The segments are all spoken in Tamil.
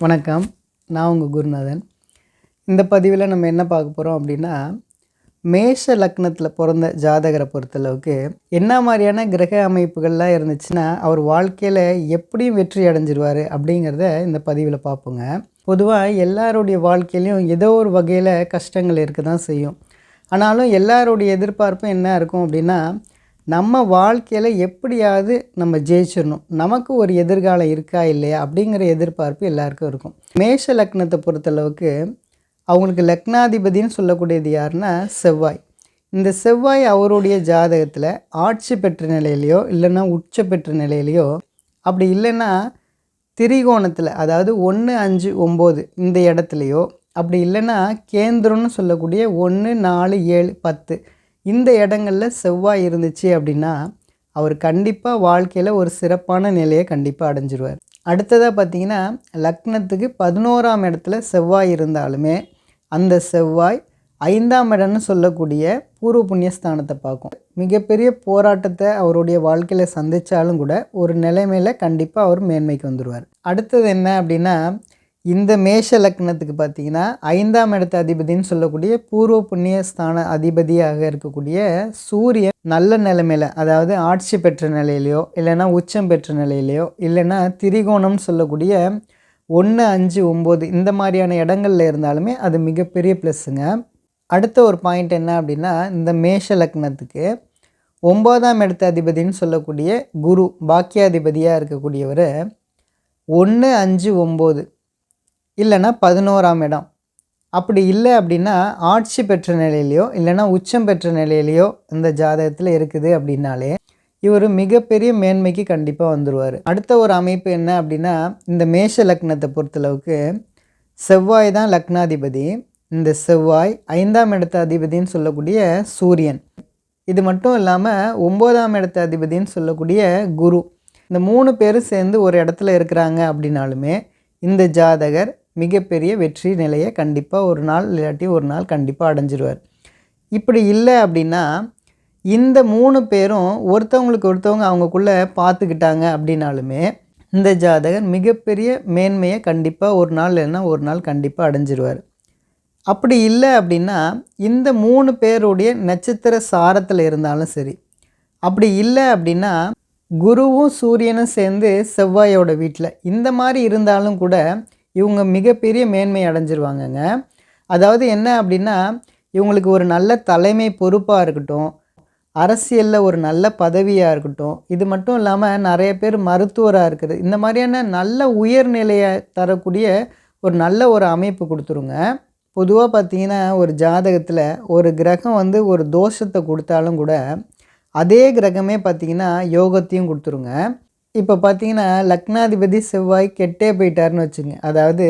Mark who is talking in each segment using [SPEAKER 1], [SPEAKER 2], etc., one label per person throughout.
[SPEAKER 1] வணக்கம். நான் உங்கள் குருநாதன். இந்த பதிவில் நம்ம என்ன பார்க்க போகிறோம் அப்படின்னா, மேஷ லக்னத்தில் பிறந்த ஜாதகரை பொறுத்தளவுக்கு என்ன மாதிரியான கிரக அமைப்புகள்லாம் இருந்துச்சுன்னா அவர் வாழ்க்கையில் எப்படியும் வெற்றி அடைஞ்சிருவார் அப்படிங்கிறத இந்த பதிவில் பார்ப்போங்க. பொதுவாக எல்லாருடைய வாழ்க்கையிலையும் ஏதோ ஒரு வகையில் கஷ்டங்கள் இருக்க தான் செய்யும். ஆனாலும் எல்லாருடைய எதிர்பார்ப்பும் என்ன இருக்கும் அப்படின்னா, நம்ம வாழ்க்கையில் எப்படியாவது நம்ம ஜெயிச்சிடணும், நமக்கு ஒரு எதிர்காலம் இருக்கா இல்லையா அப்படிங்கிற எதிர்பார்ப்பு எல்லாருக்கும் இருக்கும். மேஷ லக்னத்தை பொறுத்தளவுக்கு அவங்களுக்கு லக்னாதிபதின்னு சொல்லக்கூடியது யாருன்னா செவ்வாய். இந்த செவ்வாய் அவருடைய ஜாதகத்தில் ஆட்சி பெற்ற நிலையிலையோ இல்லைன்னா உச்ச பெற்ற நிலையிலையோ, அப்படி இல்லைன்னா திரிகோணத்தில் அதாவது 1, 5, 9 இந்த இடத்துலையோ, அப்படி இல்லைன்னா கேந்திரம்னு சொல்லக்கூடிய 1, 4, 7, 10 இந்த இடங்களில் செவ்வாய் இருந்துச்சு அப்படின்னா அவர் கண்டிப்பாக வாழ்க்கையில் ஒரு சிறப்பான நிலையை கண்டிப்பாக அடைஞ்சிருவார். அடுத்ததாக பார்த்திங்கன்னா லக்னத்துக்கு 11ஆம் இடத்துல செவ்வாய் இருந்தாலுமே அந்த செவ்வாய் 5ஆம் இடம்னு சொல்லக்கூடிய பூர்வ புண்ணியஸ்தானத்தை பார்க்கும். மிகப்பெரிய போராட்டத்தை அவருடைய வாழ்க்கையில் சந்தித்தாலும் கூட ஒரு நிலைமையில் கண்டிப்பாக அவர் மேன்மைக்கு வந்துடுவார். அடுத்தது என்ன அப்படின்னா, இந்த மேஷ லக்னத்துக்கு பார்த்திங்கன்னா 5ஆம் இடத்து அதிபதினு சொல்லக்கூடிய பூர்வ புண்ணியஸ்தான அதிபதியாக இருக்கக்கூடிய சூரியன் நல்ல நிலைமையில், அதாவது ஆட்சி பெற்ற நிலையிலையோ இல்லைன்னா உச்சம் பெற்ற நிலையிலையோ இல்லைன்னா திரிகோணம்னு சொல்லக்கூடிய 1, 5, 9 இந்த மாதிரியான இடங்களில் இருந்தாலுமே அது மிகப்பெரிய ப்ளஸ்ஸுங்க. அடுத்த ஒரு பாயிண்ட் என்ன அப்படின்னா, இந்த மேஷ லக்னத்துக்கு 9ஆம் இடத்து அதிபதினு சொல்லக்கூடிய குரு பாக்கியாதிபதியாக இருக்கக்கூடியவர் 1, 5, 9 இல்லைன்னா 11ஆம் இடம், அப்படி இல்லை அப்படின்னா ஆட்சி பெற்ற நிலையிலையோ இல்லைன்னா உச்சம் பெற்ற நிலையிலையோ இந்த ஜாதகத்தில் இருக்குது அப்படின்னாலே இவர் மிகப்பெரிய மேன்மைக்கு கண்டிப்பாக வந்துடுவார். அடுத்த ஒரு அமைப்பு என்ன அப்படின்னா, இந்த மேஷ லக்னத்தை பொறுத்தளவுக்கு செவ்வாய் தான் லக்னாதிபதி. இந்த செவ்வாய் 5ஆம் இடத்து அதிபதினு சொல்லக்கூடிய சூரியன், இது மட்டும் இல்லாமல் 9ஆம் இடத்து அதிபதினு சொல்லக்கூடிய குரு, இந்த 3 பேரும் சேர்ந்து ஒரு இடத்துல இருக்கிறாங்க அப்படின்னாலுமே இந்த ஜாதகர் மிகப்பெரிய வெற்றி நிலையை கண்டிப்பாக ஒரு நாள் இல்லாட்டி ஒரு நாள் கண்டிப்பாக அடைஞ்சிருவார். இப்படி இல்லை அப்படின்னா இந்த 3 பேரும் ஒருத்தவங்களுக்கு ஒருத்தவங்க அவங்கக்குள்ளே பார்த்துக்கிட்டாங்க அப்படின்னாலுமே இந்த ஜாதகர் மிகப்பெரிய மேன்மையை கண்டிப்பாக ஒரு நாள் இல்லைன்னா ஒரு நாள் கண்டிப்பாக அடைஞ்சிருவார். அப்படி இல்லை அப்படின்னா இந்த 3 பேருடைய நட்சத்திர சாரத்தில் இருந்தாலும் சரி, அப்படி இல்லை அப்படின்னா குருவும் சூரியனும் சேர்ந்து செவ்வாயோட வீட்டில் இந்த மாதிரி இருந்தாலும் கூட இவங்க மிகப்பெரிய மேன்மை அடைஞ்சிருவாங்கங்க. அதாவது என்ன அப்படின்னா, இவங்களுக்கு ஒரு நல்ல தலைமை பொறுப்பாக இருக்கட்டும், அரசியலில் ஒரு நல்ல பதவியாக இருக்கட்டும், இது மட்டும் இல்லாமல் நிறைய பேர் மருத்துவராக இருக்குது, இந்த மாதிரியான நல்ல உயர்நிலையை தரக்கூடிய ஒரு நல்ல ஒரு அமைப்பு கொடுத்துருங்க. பொதுவாக பார்த்திங்கன்னா ஒரு ஜாதகத்தில் ஒரு கிரகம் ஒரு தோஷத்தை கொடுத்தாலும் கூட அதே கிரகமே பார்த்திங்கன்னா யோகத்தையும் கொடுத்துருங்க. இப்போ பார்த்திங்கன்னா லக்னாதிபதி செவ்வாய் கெட்டே போயிட்டார்னு வச்சுங்க, அதாவது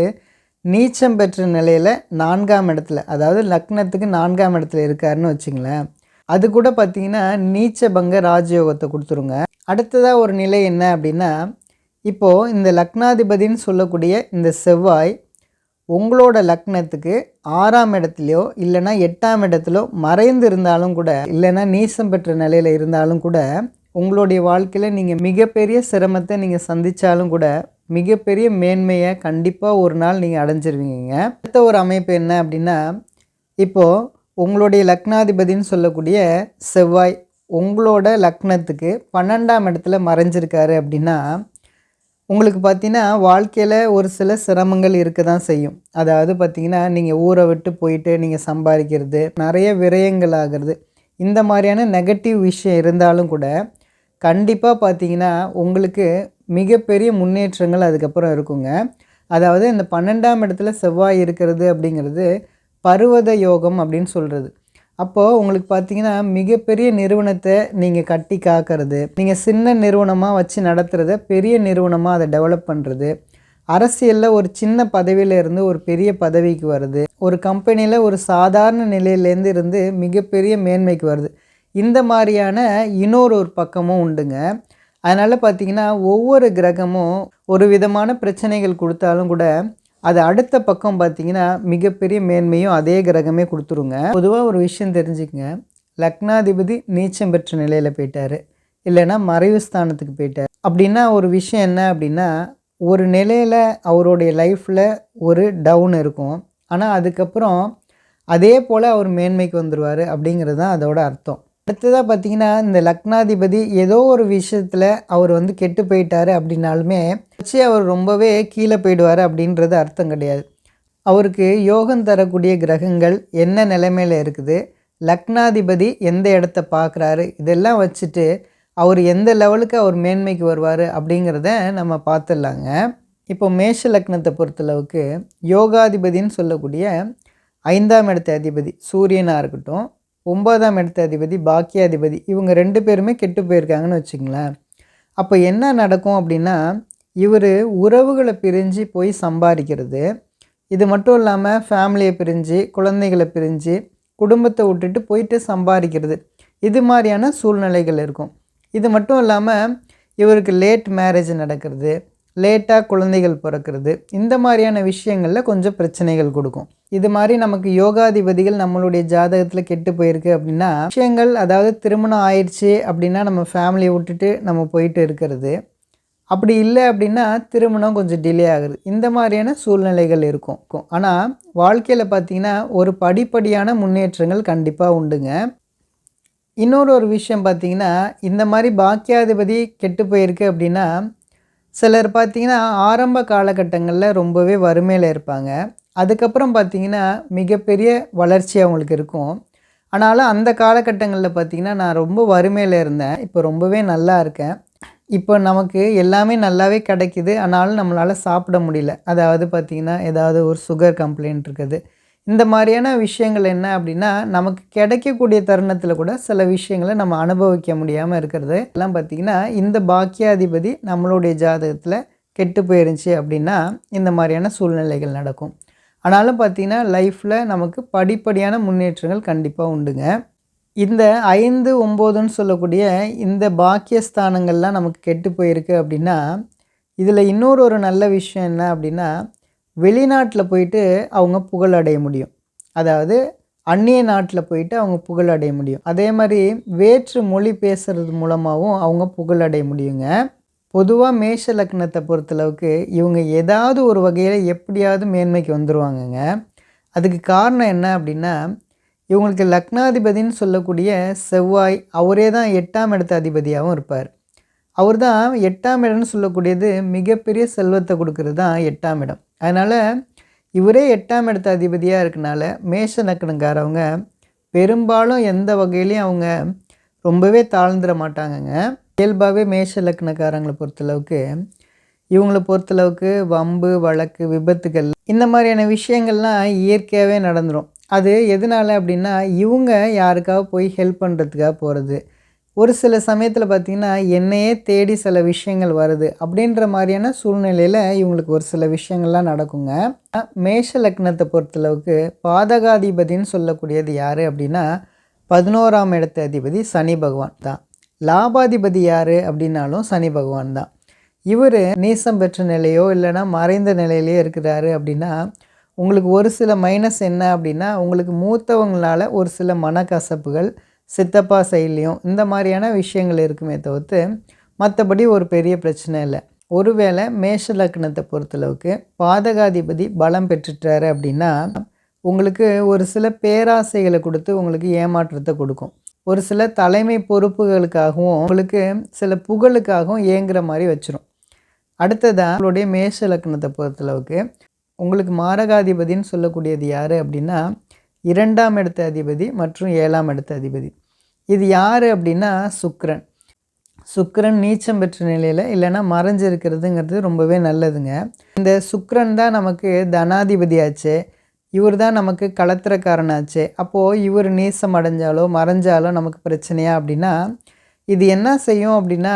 [SPEAKER 1] நீச்சம் பெற்ற நிலையில் 4ஆம் இடத்துல, அதாவது லக்னத்துக்கு 4ஆம் இடத்துல இருக்காருன்னு வச்சுங்களேன், அது கூட பார்த்திங்கன்னா நீச்ச பங்க ராஜயோகத்தை கொடுத்துருங்க. அடுத்ததாக ஒரு நிலை என்ன அப்படின்னா, இப்போது இந்த லக்னாதிபதின்னு சொல்லக்கூடிய இந்த செவ்வாய் உங்களோட லக்னத்துக்கு 6ஆம் இடத்துலையோ இல்லைன்னா 8ஆம் இடத்துலையோ மறைந்து இருந்தாலும் கூட, இல்லைன்னா நீசம் பெற்ற நிலையில் இருந்தாலும் கூட உங்களுடைய வாழ்க்கையில் நீங்கள் மிகப்பெரிய சிரமத்தை நீங்கள் சந்தித்தாலும் கூட மிகப்பெரிய மேன்மையை கண்டிப்பாக ஒரு நாள் நீங்கள் அடைஞ்சிருவீங்க. அடுத்த ஒரு அமைப்பு என்ன அப்படின்னா, இப்போது உங்களுடைய லக்னாதிபதின்னு சொல்லக்கூடிய செவ்வாய் உங்களோட லக்னத்துக்கு 12ஆம் இடத்துல மறைஞ்சிருக்காரு அப்படின்னா உங்களுக்கு பார்த்திங்கன்னா வாழ்க்கையில் ஒரு சில சிரமங்கள் இருக்க தான் செய்யும். அதாவது பார்த்திங்கன்னா நீங்கள் ஊரை விட்டு போயிட்டு நீங்கள் சம்பாதிக்கிறது, நிறைய விரயங்கள் ஆகிறது, இந்த மாதிரியான நெகட்டிவ் விஷயம் இருந்தாலும் கூட கண்டிப்பாக பார்த்திங்கன்னா உங்களுக்கு மிகப்பெரிய முன்னேற்றங்கள் அதுக்கப்புறம் இருக்குங்க. அதாவது இந்த 12ஆம் இடத்துல செவ்வாய் இருக்கிறது அப்படிங்கிறது பருவத யோகம் அப்படின்னு சொல்கிறது. அப்போது உங்களுக்கு பார்த்திங்கன்னா மிகப்பெரிய நிறுவனத்தை நீங்கள் கட்டி காக்கிறது, நீங்கள் சின்ன நிறுவனமாக வச்சு நடத்துகிறத பெரிய நிறுவனமாக அதை டெவலப் பண்ணுறது, அரசியலில் ஒரு சின்ன பதவியில் இருந்து ஒரு பெரிய பதவிக்கு வருது, ஒரு கம்பெனியில் ஒரு சாதாரண நிலையிலேருந்து இருந்து மிகப்பெரிய மேன்மைக்கு வருது, இந்த மாதிரியான இன்னொரு பக்கமும் உண்டுங்க. அதனால் பார்த்திங்கன்னா ஒவ்வொரு கிரகமும் ஒரு விதமான பிரச்சனைகள் கொடுத்தாலும் கூட அது அடுத்த பக்கம் பார்த்திங்கன்னா மிகப்பெரிய மேன்மையும் அதே கிரகமே கொடுத்துருங்க. பொதுவாக ஒரு விஷயம் தெரிஞ்சுக்கங்க, லக்னாதிபதி நீச்சம் பெற்ற நிலையில் போயிட்டார், இல்லைன்னா மறைவு ஸ்தானத்துக்கு போயிட்டார் அப்படின்னா ஒரு விஷயம் என்ன அப்படின்னா ஒரு நிலையில் அவருடைய லைஃப்பில் ஒரு டவுன் இருக்கும். ஆனால் அதுக்கப்புறம் அதே போல் அவர் மேன்மைக்கு வந்துடுவார் அப்படிங்கிறது தான் அதோட அர்த்தம். அடுத்ததாக பார்த்திங்கன்னா, இந்த லக்னாதிபதி ஏதோ ஒரு விஷயத்தில் அவர் வந்து கெட்டு போயிட்டார் அப்படின்னாலுமே வச்சு அவர் ரொம்பவே கீழே போயிடுவார் அப்படின்றது அர்த்தம் கிடையாது. அவருக்கு யோகம் தரக்கூடிய கிரகங்கள் என்ன நிலைமையில் இருக்குது, லக்னாதிபதி எந்த இடத்த பார்க்குறாரு, இதெல்லாம் வச்சுட்டு அவர் எந்த லெவலுக்கு அவர் மேன்மைக்கு வருவார் அப்படிங்கிறத நம்ம பார்த்துடலாங்க. இப்போ மேஷ லக்னத்தை பொறுத்தளவுக்கு யோகாதிபதின்னு சொல்லக்கூடிய 5ஆம் இடத்த அதிபதி சூரியனாக இருக்கட்டும், 9ஆம் இடத்த அதிபதி பாக்கியாதிபதி, இவங்க 2 பேருமே கெட்டு போயிருக்காங்கன்னு வச்சுங்களேன். அப்போ என்ன நடக்கும் அப்படின்னா, இவர் உறவுகளை பிரிஞ்சு போய் சம்பாதிக்கிறது, இது மட்டும் இல்லாமல் ஃபேமிலியை பிரிஞ்சு, குழந்தைகளை பிரிஞ்சு, குடும்பத்தை விட்டுட்டு போயிட்டு சம்பாதிக்கிறது, இது மாதிரியான சூழ்நிலைகள் இருக்கும். இது மட்டும் இல்லாமல் இவருக்கு லேட் மேரேஜ் நடக்கிறது, லேட்டாக குழந்தைகள் பிறக்கிறது, இந்த மாதிரியான விஷயங்களில் கொஞ்சம் பிரச்சனைகள் கொடுக்கும். இது மாதிரி நமக்கு யோகாதிபதிகள் நம்மளுடைய ஜாதகத்தில் கெட்டு போயிருக்கு அப்படின்னா விஷயங்கள், அதாவது திருமணம் ஆயிடுச்சு அப்படின்னா நம்ம ஃபேமிலியை விட்டுட்டு நம்ம போயிட்டு இருக்கிறது, அப்படி இல்லை அப்படின்னா திருமணம் கொஞ்சம் டிலே ஆகுது, இந்த மாதிரியான சூழ்நிலைகள் இருக்கும். ஆனால் வாழ்க்கையில் பார்த்திங்கன்னா ஒரு படிப்படியான முன்னேற்றங்கள் கண்டிப்பாக உண்டுங்க. இன்னொரு விஷயம் பார்த்திங்கன்னா, இந்த மாதிரி பாக்கியாதிபதி கெட்டு போயிருக்கு அப்படின்னா சிலர் பார்த்திங்கன்னா ஆரம்ப காலகட்டங்களில் ரொம்பவே வறுமையில் இருப்பாங்க. அதுக்கப்புறம் பார்த்திங்கன்னா மிகப்பெரிய வளர்ச்சி அவங்களுக்கு இருக்கும். ஆனாலும் அந்த காலகட்டங்களில் பார்த்திங்கன்னா நான் ரொம்ப வறுமையில் இருந்தேன், இப்போ ரொம்பவே நல்லா இருக்கேன், இப்போ நமக்கு எல்லாமே நல்லாவே கிடைக்கிது, ஆனாலும் நம்மளால் சாப்பிட முடியல, அதாவது பார்த்திங்கன்னா ஏதாவது ஒரு சுகர் கம்ப்ளைண்ட் இருக்குது, இந்த மாதிரியான விஷயங்கள் என்ன அப்படின்னா நமக்கு கிடைக்கக்கூடிய தருணத்தில் கூட சில விஷயங்களை நம்ம அனுபவிக்க முடியாமல் இருக்கிறது எல்லாம் பார்த்திங்கன்னா இந்த பாக்கியாதிபதி நம்மளுடைய ஜாதகத்தில் கெட்டு போயிருந்துச்சு அப்படின்னா இந்த மாதிரியான சூழ்நிலைகள் நடக்கும். ஆனாலும் பார்த்திங்கன்னா லைஃப்பில் நமக்கு படிப்படியான முன்னேற்றங்கள் கண்டிப்பாக உண்டுங்க. இந்த 5, 9ன்னு சொல்லக்கூடிய இந்த பாக்கியஸ்தானங்கள்லாம் நமக்கு கெட்டு போயிருக்கு அப்படின்னா இதில் இன்னொரு நல்ல விஷயம் என்ன அப்படின்னா, வெளிநாட்டில் போயிட்டு அவங்க புகழ் அடைய முடியும், அதாவது அந்நிய நாட்டில் போயிட்டு அவங்க புகழ் அடைய முடியும். அதே மாதிரி வேற்று மொழி பேசுகிறது மூலமாகவும் அவங்க புகழ் அடைய முடியுங்க. பொதுவாக மேஷ லக்னத்தை பொறுத்தளவுக்கு இவங்க ஏதாவது ஒரு வகையில் எப்படியாவது மேன்மைக்கு வந்துடுவாங்கங்க. அதுக்கு காரணம் என்ன அப்படின்னா, இவங்களுக்கு லக்னாதிபதின்னு சொல்லக்கூடிய செவ்வாய் அவரே தான் 8ஆம் இடத்த அதிபதியாகவும் இருப்பார். அவர் தான் 8ஆம் இடம்னு சொல்லக்கூடியது மிகப்பெரிய செல்வத்தை கொடுக்கறது தான் 8ஆம் இடம். அதனால் இவரே 8ஆம் இடத்த அதிபதியாக இருக்கனால மேஷ லக்னக்காரவங்க பெரும்பாலும் எந்த வகையிலையும் அவங்க ரொம்பவே தாழ்ந்துட மாட்டாங்கங்க. இயல்பாகவே மேஷ லக்னக்காரங்களை பொறுத்தளவுக்கு இவங்களை பொறுத்தளவுக்கு வம்பு வழக்கு விபத்துகள் இந்த மாதிரியான விஷயங்கள்லாம் இயற்கையாகவே நடந்துடும். அது எதனால் அப்படின்னா இவங்க யாருக்காக போய் ஹெல்ப் பண்ணுறதுக்காக போகிறது, ஒரு சில சமயத்தில் பார்த்திங்கன்னா என்னையே தேடி சில விஷயங்கள் வருது அப்படின்ற மாதிரியான சூழ்நிலையில் இவங்களுக்கு ஒரு சில விஷயங்கள்லாம் நடக்குங்க. மேஷ லக்னத்தை பொறுத்தளவுக்கு பாதகாதிபதின்னு சொல்லக்கூடியது யார் அப்படின்னா 11ஆம் இடத்த அதிபதி சனி பகவான் தான். லாபாதிபதி யார் அப்படின்னாலும் சனி பகவான் தான். இவர் நீசம் பெற்ற நிலையோ இல்லைனா மறைந்த நிலையிலையோ இருக்கிறாரு அப்படின்னா உங்களுக்கு ஒரு சில மைனஸ் என்ன அப்படின்னா, உங்களுக்கு மூத்தவங்களால் ஒரு சில மனக்கசப்புகள் சித்தப்பா சைட்லேயும் இந்த மாதிரியான விஷயங்கள் இருக்குமே தவிர்த்து மற்றபடி ஒரு பெரிய பிரச்சனை இல்லை. ஒருவேளை மேஷ லக்னத்தை பொறுத்தளவுக்கு பாதகாதிபதி பலம் பெற்றுட்டாரு அப்படின்னா உங்களுக்கு ஒரு சில பேராசைகளை கொடுத்து உங்களுக்கு ஏமாற்றத்தை கொடுக்கும், ஒரு சில தலைமை பொறுப்புகளுக்காகவும் உங்களுக்கு சில புகழுக்காகவும் ஏங்குற மாதிரி வச்சிரும். அடுத்ததான் உங்களுடைய மேஷ லக்னத்தை பொறுத்தளவுக்கு உங்களுக்கு மாரகாதிபதின்னு சொல்லக்கூடியது யார் அப்படின்னா 2ஆம் இடத்த அதிபதி மற்றும் 7ஆம் இடத்த அதிபதி. இது யார் அப்படின்னா சுக்கிரன். சுக்கிரன் நீச்சம் பெற்ற நிலையில் இல்லைன்னா மறைஞ்சிருக்கிறதுங்கிறது ரொம்பவே நல்லதுங்க. இந்த சுக்கிரன் தான் நமக்கு தனாதிபதியாச்சு, இவர் தான் நமக்கு களத்திரக்காரனாச்சு. அப்போது இவர் நீசம் அடைஞ்சாலோ மறைஞ்சாலோ நமக்கு பிரச்சனையா அப்படின்னா இது என்ன செய்யும் அப்படின்னா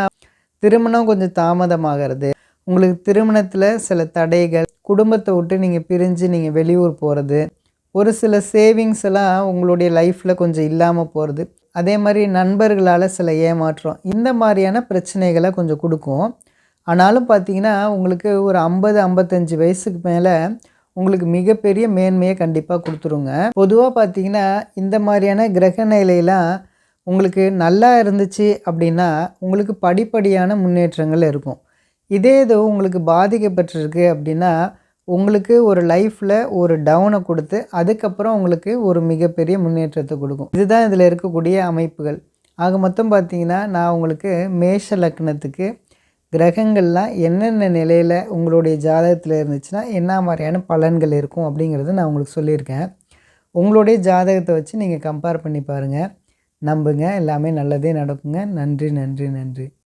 [SPEAKER 1] திருமணம் கொஞ்சம் தாமதமாகிறது, உங்களுக்கு திருமணத்தில் சில தடைகள், குடும்பத்தை விட்டு நீங்கள் பிரிஞ்சு நீங்கள் வெளியூர் போகிறது, ஒரு சில சேவிங்ஸ் எல்லாம் உங்களுடைய லைஃப்பில் கொஞ்சம் இல்லாமல் போகிறது, அதே மாதிரி நண்பர்களால் சில ஏமாற்றம், இந்த மாதிரியான பிரச்சனைகளை கொஞ்சம் கொடுக்கும். ஆனாலும் பார்த்திங்கன்னா உங்களுக்கு ஒரு 50-55 வயசுக்கு மேலே உங்களுக்கு மிகப்பெரிய மேன்மையை கண்டிப்பாக கொடுத்துருங்க. பொதுவாக பார்த்திங்கன்னா இந்த மாதிரியான கிரக நிலையெல்லாம் உங்களுக்கு நல்லா இருந்துச்சு அப்படின்னா உங்களுக்கு படிப்படியான முன்னேற்றங்கள் இருக்கும். இதே இது உங்களுக்கு பாதிக்கப்பட்டிருக்கு அப்படின்னா, உங்களுக்கு ஒரு லைஃப்பில் ஒரு டவுனை கொடுத்து, அதுக்கப்புறம் உங்களுக்கு ஒரு மிகப்பெரிய முன்னேற்றத்த கொடுக்கும். இதுதான் இதில இருக்கக்கூடிய அமைப்புகள். ஆக மொத்தம் பார்த்தீங்கன்னா, நான் உங்களுக்கு மேஷ லக்னத்துக்கு கிரகங்கள்லாம் என்னென்ன நிலையில உங்களுடைய ஜாதகத்தில் இருந்துச்சுன்னா, என்ன மாரியான பலன்கள் இருக்கும் அப்படிங்கிறத நான் உங்களுக்கு சொல்லியிருக்கேன். உங்களுடைய ஜாதகத்தை வச்சு நீங்க கம்பேர் பண்ணி பாருங்க. நம்புங்க, எல்லாமே நல்லதே நடக்குங்க. நன்றி, நன்றி, நன்றி.